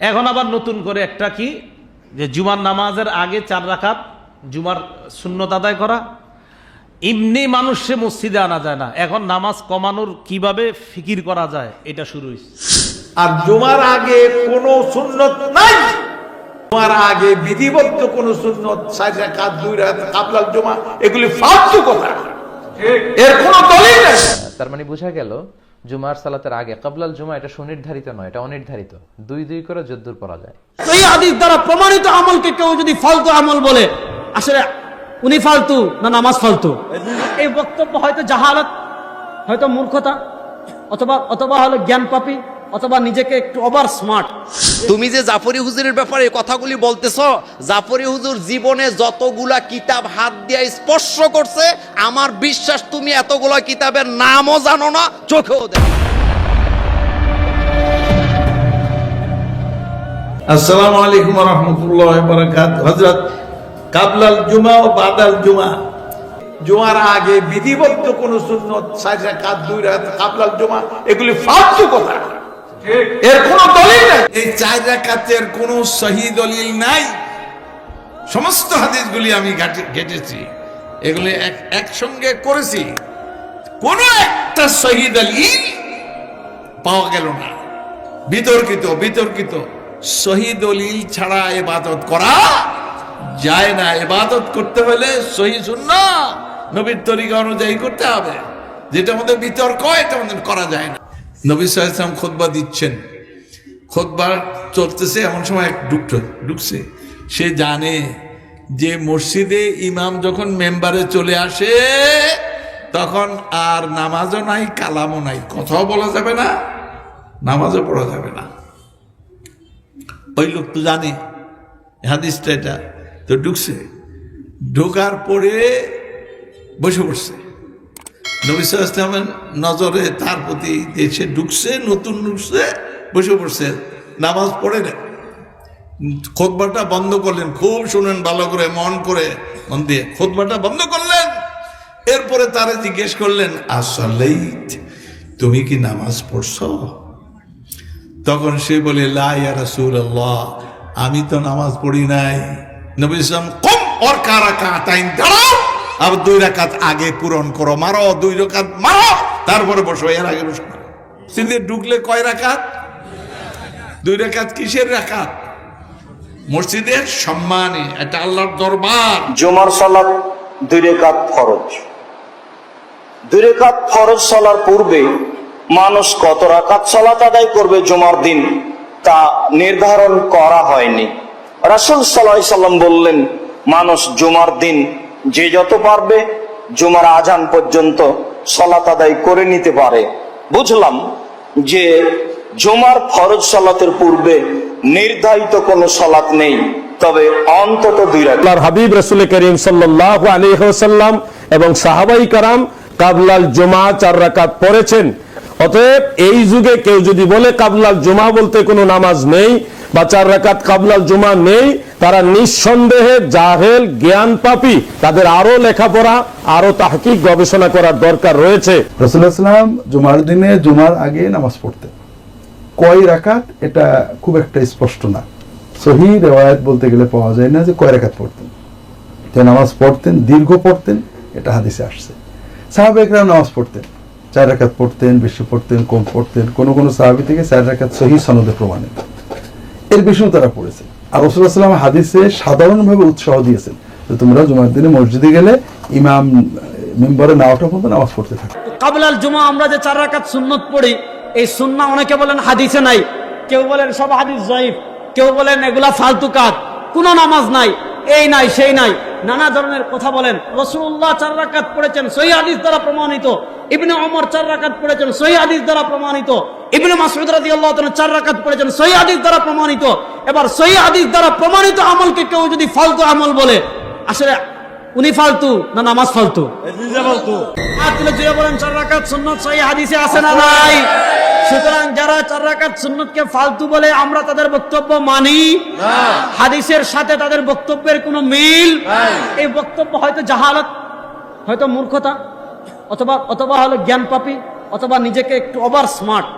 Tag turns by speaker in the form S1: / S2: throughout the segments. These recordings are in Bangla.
S1: এখন আবার নতুন করে একটা কি, যে জুমার নামাজের আগে 4 রাকাত জুমার সুন্নত আদায় করা। এমনি মানুষে মসজিদে আনা যায় না, এখন নামাজ কমানোর কিভাবে ফিকির করা যায় এটা শুরু হয়েছে।
S2: আর জুমার আগে কোনো সুন্নত নাই, জুমার আগে বিধিবদ্ধ কোনো সুন্নত 4 রাকাত 2 রাকাত কাবলাল জুমা এগুলি ফালতু কথা, এর কোনো দলিল নেই।
S3: তার মানে বোঝা গেল জুমার সালাতের আগে কাবলাল জুমা এটা সুনির্ধারিত নয়, এটা অনির্ধারিত, 2 করে যদ্দূর পড়া যায়।
S4: এই হাদিস দ্বারা প্রমাণিত আমলকে কেউ যদি ফালতু আমল বলে, আসলে উনি ফালতু না নামাজ ফালতু? এই বক্তব্য হয়তো জাহালাত, হয়তো মূর্খতা, অথবা হলো জ্ঞান পাপী, অথবা নিজেকে একটু ওভার স্মার্ট।
S5: তুমি যে জাফরি হুজুরের ব্যাপারে কথাগুলি বলতেছ, জাফরি হুজুর জীবনে যতগুলা কিতাব হাত দিয়ে স্পর্শ করছে, আমার বিশ্বাস তুমি এতগুলা কিতাবের নামও জানো না, চোখেও দেখো।
S2: আসসালামু আলাইকুম ওয়া রাহমাতুল্লাহি ওয়া বারাকাতুহু। হযরত কাবলাল জুমা ও বাদাল জুমা, জুমার আগে বিধিবদ্ধ কোন সুন্নত 4 রাকাত 2 রাকাত কাবলাল জুমা এগুলি ফালতু কথা, এর কোনো দলিল নাই। এই 4 রাকাতের কোনো সহিহ দলিল নাই। সমস্ত হাদিসগুলি আমি ঘেটেছি, এগুলি একসঙ্গে করেছি, কোন একটা সহিহ দলিল পাওয়া গেল না। বিতর্কিত সহিহ দলিল ছাড়া ইবাদত করা যায় না। ইবাদত করতে হলে সহিহ সুন্নাহ নবীর তরিকা অনুযায়ী করতে হবে। যেটা আমাদের বিতর্ক, এটা আমাদের করা যায় না। নবী সাল্লাল্লাহু আলাইহি ওয়াসাল্লাম খুতবা দিচ্ছেন, খুতবা চলতেছে, এমন সময় ঢুকছে। সে জানে যে মসজিদে ইমাম যখন মেম্বারে চলে আসে তখন আর নামাজও নাই, কালামও নাই, কথাও বলা যাবে না, নামাজও পড়া যাবে না। ওই লোক তো জানে হাদিসটা, এটা তো ঢুকছে। ঢোকার পরে বসে পড়ছে। নবী সাল্লাল্লাহু আলাইহি ওয়াসাল্লামের নজরে তার প্রতি দেশে ঢুকছে, নতুন ঢুকছে, বসে পড়ছে, নামাজ পড়ে না। খুতবাটা বন্ধ করলেন, খুব শুনেন ভালো করে, মন দিয়ে খুতবাটা বন্ধ করলেন। এরপরে তারা জিজ্ঞেস করলেন, আসসালাইত, তুমি কি নামাজ পড়ছো? তখন সে বলে, লা ইয়া রাসূলুল্লাহ, আমি তো নামাজ পড়ি নাই। নবী সাল্লাল্লাহু আলাইহি ওয়াসাল্লাম, কুম ওর কারাকাতাইন, দাঁড়াও, আর 2 রাকাত আগে পূরণ করো, মারো 2 রাকাত মারো, তারপরে বসো, এর আগে বসো না। সিদ্ধে ঢুকলে কয় রাকাত? 2 রাকাত। কিসের রাকাত? মসজিদের সম্মানে, এটা আল্লাহর দরবার।
S6: জুমার সালাত 2 রাকাত ফরজ। 2 রাকাত ফরজ সালার পূর্বে মানুষ কত রাকাত সালাত আদায় করবে জুমার দিন তা নির্ধারণ করা হয়নি। রাসূল সাল্লাল্লাহু আলাইহি সাল্লাম বললেন, মানুষ জুমার দিন যে যত পারবে জুমার আজান পর্যন্ত সালাত আদায় করে নিতে পারে। বুঝলাম যে জুমার ফরজ সালাতের পূর্বে নির্ধারিত কোনো সালাত নেই, তবে অন্তত 2 রাকাত।
S7: আল্লাহর হাবিব রাসূল করিম সাল্লাল্লাহু আলাইহি ওয়াসাল্লাম এবং সাহাবাই কারাম কাবলাল জুমা 4 রাকাত পড়েছেন। অতএব এই যুগে কেউ যদি বলে কাবলাল জুমা বলতে কোনো নামাজ নেই বা 4 রাকাত কাবলাল জুমা নেই, তারা নিঃসন্দেহে জাহেল, জ্ঞান পাপী। তাদের আরো লেখাপড়া, আরো তাহকিক, গবেষণা করার দরকার রয়েছে।
S8: রাসূলুল্লাহ সাল্লাল্লাহু আলাইহি ওয়াসাল্লাম জুমার দিনে জুমার আগে নামাজ পড়তেন। কয় রাকাত এটা খুব একটা স্পষ্ট না, সহিহ রিওয়ায়াত বলতে গেলে পাওয়া যায় না যে কয় রাকাত পড়তেন। যে নামাজ পড়তেন, দীর্ঘ পড়তেন, এটা হাদিসে আসছে। সাহাবায়ে কেরাম নামাজ পড়তেন, 4 রাকাত পড়তেন, বেশি পড়তেন, কম পড়তেন। কোন সাহাবী থেকে 4 রাকাত সহিহ সনদে প্রমাণিত, এর বেশিও তারা পড়েছে। আর রাসূলুল্লাহ সাল্লাল্লাহু আলাইহি ওয়াসাল্লাম হাদিসে সাধারণভাবে উৎসাহ দিয়েছেন যে তোমরা জুমার দিনে মসজিদে গেলে ইমাম মিম্বরে না ওঠা পর্যন্ত নামাজ পড়তে থাকো।
S4: কাবলাল জুমা আমরা যে 4 রাকাত সুন্নত পড়ি, এই সুন্নাহ অনেকে বলেন হাদিসে নাই, কেউ বলেন সব হাদিস জয়ীফ, কেউ বলেন এগুলা ফালতু কাজ, কোনো নামাজ নাই, এই নাই সেই নাই, নানা ধরনের কথা বলেন। রাসূলুল্লাহ 4 রাকাত পড়েছেন, সহিহ হাদিস দ্বারা প্রমাণিত। ইবনে ওমর 4 রাকাত পড়েছেন, সহিহ হাদিস দ্বারা প্রমাণিত। ইবনে মাসউদ রাদিয়াল্লাহু তাআলা 4 রাকাত পড়েছেন, সহিহ হাদিস দ্বারা প্রমাণিত। এবার সহিহ হাদিস দ্বারা প্রমাণিত আমলকে কেউ যদি ফালতু আমল বলে, আসলে উনি ফালতু না নামাজ ফালতু? আর তুলে যে বলেন 4 রাকাত সুন্নাত সহিহ হাদিসে আছে না নাই? সুতরাং যারা 4 রাকাত সুন্নতকে ফালতু বলে আমরা তাদের বক্তব্য মানি না, হাদিসের সাথে তাদের বক্তব্যের কোনো মিল নাই। এই বক্তব্য হয়তো জাহালাত, হয়তো মূর্খতা, অথবা হলো জ্ঞান পাপী, অথবা নিজেকে একটু ওভার স্মার্ট,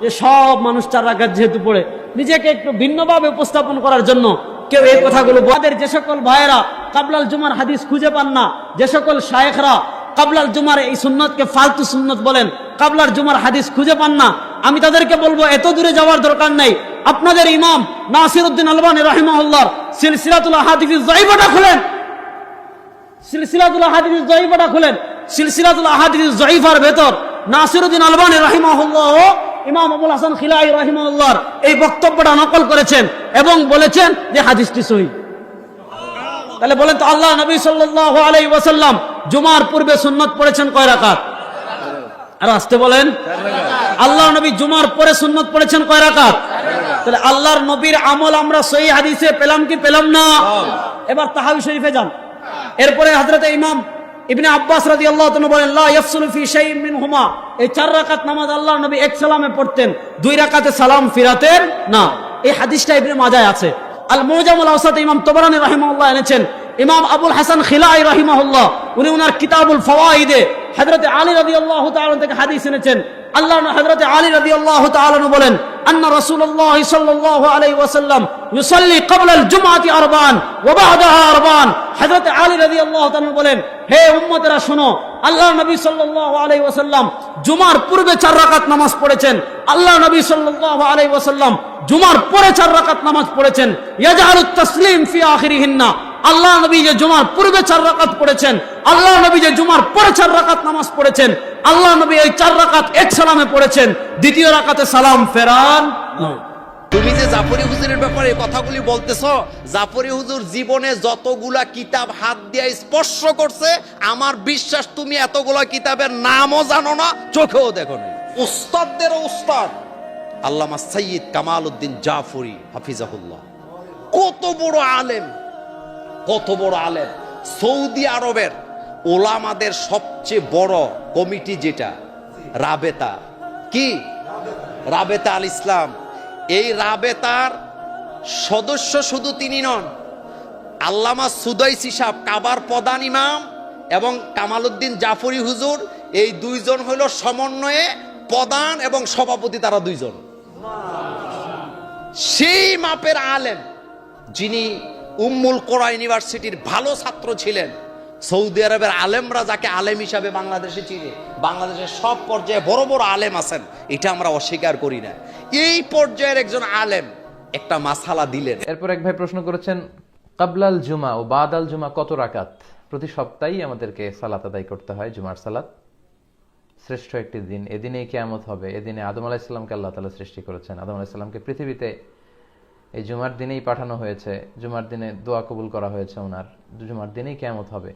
S4: যে সব মানুষ 4 রাকাত যেহেতু পড়ে নিজেকে একটু ভিন্নভাবে উপস্থাপন করার জন্য কেউ এই কথাগুলো বলে। যে সকল ভাইয়েরা কাবলাল জুমার হাদিস খুঁজে পান না, যে সকল শায়েখরা কাবলাল জুমার এই সুন্নতকে ফালতু সুন্নত বলেন, কাবলার জুমার হাদিস খুঁজে পান না, আমি তাদেরকে বলবো এত দূরে যাওয়ার দরকার নাই। আপনাদের ইমাম নাসিরউদ্দিন আলবানী রাহিমাহুল্লাহ সিলসিলাতুল আহাদিস যায়িফাটা খুলেন, সিলসিলাতুল আহাদিস যায়িফাটা খুলেন। সিলসিলাতুল আহাদিস যায়িফার ভেতর নাসিরউদ্দিন আলবানী রাহিমাহুল্লাহ ইমাম আবুল হাসান খিলাই রাহিমাহুল্লাহর এই বক্তব্যটা নকল করেছেন এবং বলেছেন যে হাদিসটি সহিহ। তাহলে বলেন তো আল্লাহ নবী সাল্লাল্লাহু আলাইহি ওয়াসাল্লাম জুমার পূর্বে সুন্নত পড়েছেন কয় রাকাত? আর আসতে বলেন। আল্লাহ নবী জুমার পরে সুন্নত পড়েছেন কয় রাকাত? তাহলে আল্লাহর নবীর আমল আমরা সহিহ হাদিসে পেলাম কি পেলাম না? এবার তাহাবি শরীফে যান। এরপরে হযরত ইমাম ইবনে আব্বাস রাদিয়াল্লাহু তাআলা বলেন লা ইয়াফসুলু ফি শাইইন মিনহুমা, এই 4 রাকাত নামাজ আল্লাহর নবী এক সালামে পড়তেন, 2 রাকাতে সালাম ফিরাতেন না। এই হাদিসটা ইবনে মাজায় আছে। আল মুজামুল আওসাত ইমাম তাবরানী রাহিমাহুল্লাহ এনেছেন। ইমাম আবুল হাসান খিলাই রাহিমাহুল্লাহ উনি ওনার কিতাবুল ফাওয়াইদে হযরত আলী রাদিয়াল্লাহু তাআলা থেকে হাদিস এনেছেন। আল্লাহ হযরত আলী রাদিয়াল্লাহু তাআলা বলেন আন্না রাসূলুল্লাহ সাল্লাল্লাহু আলাইহি ওয়াসাল্লাম ইউসাল্লি ক্বাবলা আল জুমআতি আরবান ওয়া বা'দাহা আরবান। হযরত আলী রাদিয়াল্লাহু তাআলা বলেন, হে উম্মতেরা শোনো, আল্লাহ নবী সাল্লাল্লাহু আলাইহি ওয়াসাল্লাম জুমার পূর্বে 4 রাকাত নামাজ পড়েছেন, আল্লাহ নবী সাল্লাল্লাহু আলাইহি ওয়াসাল্লাম জুমার পরে 4 রাকাত নামাজ পড়েছেন। ইয়াজআলুত তাসলিম ফি আখিরিহিন্না, আল্লাহ নবী যে জুমার পূর্বে 4 রাকাত পড়েছেন, আল্লাহ নবী যে জুমার পরে 4 রাকাত নামাজ পড়েছেন, আল্লাহ নবী এই 4 রাকাত এক সালামে পড়েছেন, দ্বিতীয় রাকাতে সালাম ফেরান না।
S5: তুমি যে জাফরি হুজুরের ব্যাপারে এই কথাগুলি বলতেছো, জাফরি হুজুর জীবনে যতগুলা কিতাব হাত দিয়ে স্পর্শ করছে, আমার বিশ্বাস তুমি এতগুলা কিতাবের নামও জানো না, চোখেও দেখো না। উস্তাদদের উস্তাদ আল্লামা সাইয়্যিদ কামাল উদ্দিন জাফরি হাফিজাহুল্লাহ, কত বড় আলেম, কত বড় আলেম। সৌদি আরবের ওলামাদের সবচেয়ে বড় কমিটি যেটা রাবেতা, কি রাবেতা আল ইসলাম, এই রাবেতার সদস্য শুধু তিনি নন, আল্লামা সুদাইসি সাহেব কাবার প্রধান ইমাম এবং কামালউদ্দিন জাফরি হুজুর, এই 2 জন হইল সমন্বয়ে প্রধান এবং সভাপতি, তারা 2 জন। সেই মাপের আলেম যিনি উম্মুল কোরা ইউনিভার্সিটির ভালো ছাত্র ছিলেন। সৌদি আরবের আলেমরা যাকে আলেম হিসাবে বাংলাদেশে চিনে, বাংলাদেশের সব পর্যায়ে বড় বড় আলেম আছেন, এটা আমরা অস্বীকার করি না। এই পর্যায়ের একজন আলেম একটা মাসালা দিলেন।
S3: এরপর এক ভাই প্রশ্ন করেছেন কাবলাল জুমা ও বাদাল জুমা কত রাকাত? প্রতি সপ্তাহেই আমাদেরকে সালাত আদায় করতে হয়, জুমার সালাত। শ্রেষ্ঠ একটি দিন, এদিনেই কিয়ামত হবে। এদিনে আদম আলাইহিস সালামকে আল্লাহ তাআলা সৃষ্টি করেছেন, আদম আলাইহিস সালামকে পৃথিবীতে এই জুমার দিনেই পাঠানো হয়েছে, জুমার দিনে দোয়া কবুল করা হয়েছে ওনার, জুমার দিনেই কিয়ামত হবে।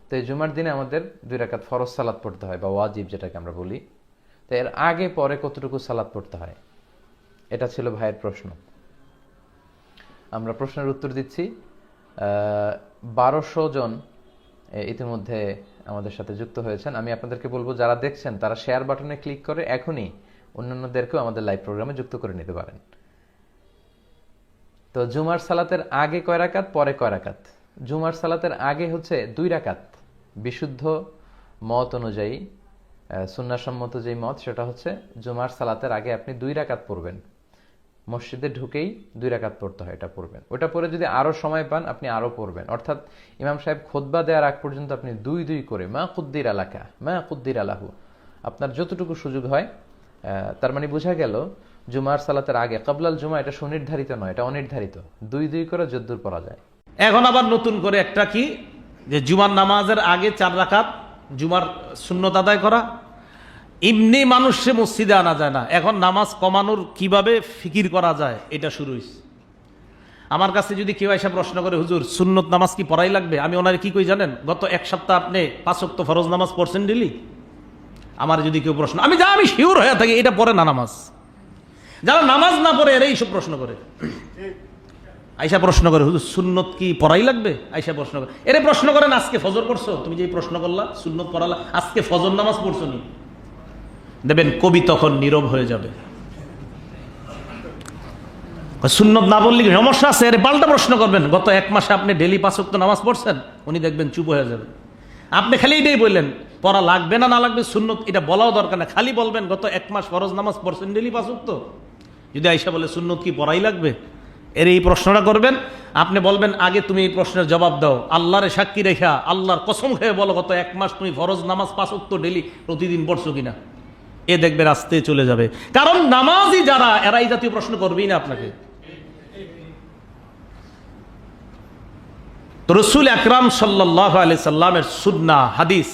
S3: তো এই জুমার দিনে আমাদের 2 রাকাত ফরজ সালাত পড়তে হয় বা ওয়াজিব যেটাকে আমরা বলি। তো এর আগে পরে কতটুকু সালাত পড়তে হয়, এটা ছিল ভাইয়ের প্রশ্ন। আমরা প্রশ্নের উত্তর দিচ্ছি। 1200 জন ইতিমধ্যে আমাদের সাথে যুক্ত হয়েছেন। আমি আপনাদেরকে বলবো যারা দেখছেন তারা শেয়ার বাটনে ক্লিক করে এখনই অন্যান্যদেরকেও আমাদের লাইভ প্রোগ্রামে যুক্ত করে নিতে পারেন। তো জুমার সালাতের আগে কয় রাকাত, পরে কয় রাকাত? জুমার সালাতের আগে হচ্ছে 2 রাকাত। বিশুদ্ধ মত অনুযায়ী, সুন্নাহসম্মত যেই মত, সেটা হচ্ছে জুমার সালাতের আগে আপনি 2 রাকাত পড়বেন। মসজিদে ঢুকেই 2 রাকাত পড়তে হয়, এটা পড়বেন। ওটা পরে যদি আরো সময় পান আপনি আরো পড়বেন, অর্থাৎ ইমাম সাহেব খুতবা দেওয়ার আগ পর্যন্ত আপনি 2 করে মা কুদ্দির আলাকা মা কুদ্দির আলাহু, আপনার যতটুকু সুযোগ হয়। তার মানে বোঝা গেল জুমার সালাতের আগে কাবলাল জুমা এটা সুনির্ধারিত নয়, এটা অনির্ধারিত। 2 করে যদ্দূর পড়া যায়।
S1: এখন আবার নতুন করে একটা কি, যে জুমার নামাজের আগে 4 রাকাত জুমার সুন্নত আদায় করা, এমনি মানুষে মসজিদে আনা যায় না। এখন নামাজ কমানোর কিভাবে ফিকির করা যায়, এটা শুরু হয়েছে। আমার কাছে যদি কেউ এসে প্রশ্ন করে হুজুর সুন্নত নামাজ কি পড়াই লাগবে, আমি ওনারে কি কই জানেন? গত 1 সপ্তাহ আপনি 5 ওয়াক্ত ফরজ নামাজ পড়ছেন ডেলি? আমার যদি কেউ প্রশ্ন, আমি শিওর হয়ে থাকি এটা পড়ে না নামাজ। যারা নামাজ না পড়ে এরা এইসব প্রশ্ন করে, আইসা প্রশ্ন করে হুজুর সুন্নত কি পড়াই লাগবে, আইসা প্রশ্ন করে। এরে প্রশ্ন করেন আজকে ফজর করছো, তুমি যে প্রশ্ন করলা সুন্নত পড়ালা, আজকে ফজর নামাজ পড়ছো নি? দেখবেন কবি তখন নীরব হয়ে যাবে। সুন্নত না বললে সমস্যা আছে, এর পাল্টা প্রশ্ন করবেন গত 1 মাসে আপনি ডেলি 5 ওয়াক্ত নামাজ পড়ছেন? উনি দেখবেন চুপ হয়ে যাবে। আপনি খালি এটাই বললেন পড়া লাগবে না না লাগবে সুন্নত এটা বলাও দরকার না, খালি বলবেন গত 1 মাস ফরজ নামাজ পড়ছেন ডেলি 5 ওয়াক্ত, যদি আইসা বলে সুন্নত কি পড়াই লাগবে, এর এই প্রশ্নটা করবেন, আপনি বলবেন আগে তুমি এই প্রশ্নের জবাব দাও, আল্লাহরে সাক্ষী রেখা আল্লাহর কসম খেয়ে বলো গত 1 মাস তুমি ফরজ নামাজ 5 ওয়াক্ত ডেলি প্রতিদিন পড়ছো কিনা, এ দেখবে রাস্তায় চলে যাবে। কারণ নামাজি যারা এরা এই জাতীয় প্রশ্ন করবেই না আপনাকে। তো রসুল আকরাম সাল্লাল্লাহু আলাইহি সাল্লামের সুন্নাহ হাদিস,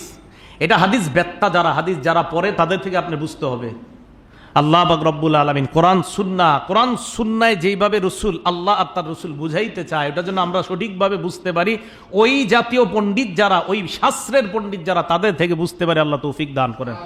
S1: এটা হাদিস বেত্তা যারা হাদিস যারা পড়ে তাদের থেকে আপনি বুঝতে হবে। আল্লাহ পাক রব্বুল আলামিন কোরআন সুন্নায় যেইভাবে রসুল আল্লাহ আর তার রসুল বুঝাইতে চায় ওটা যেন আমরা সঠিকভাবে বুঝতে পারি, ওই জাতীয় পণ্ডিত যারা, ওই শাস্ত্রের পণ্ডিত যারা, তাদের থেকে বুঝতে পারি। আল্লাহ তৌফিক দান করেন।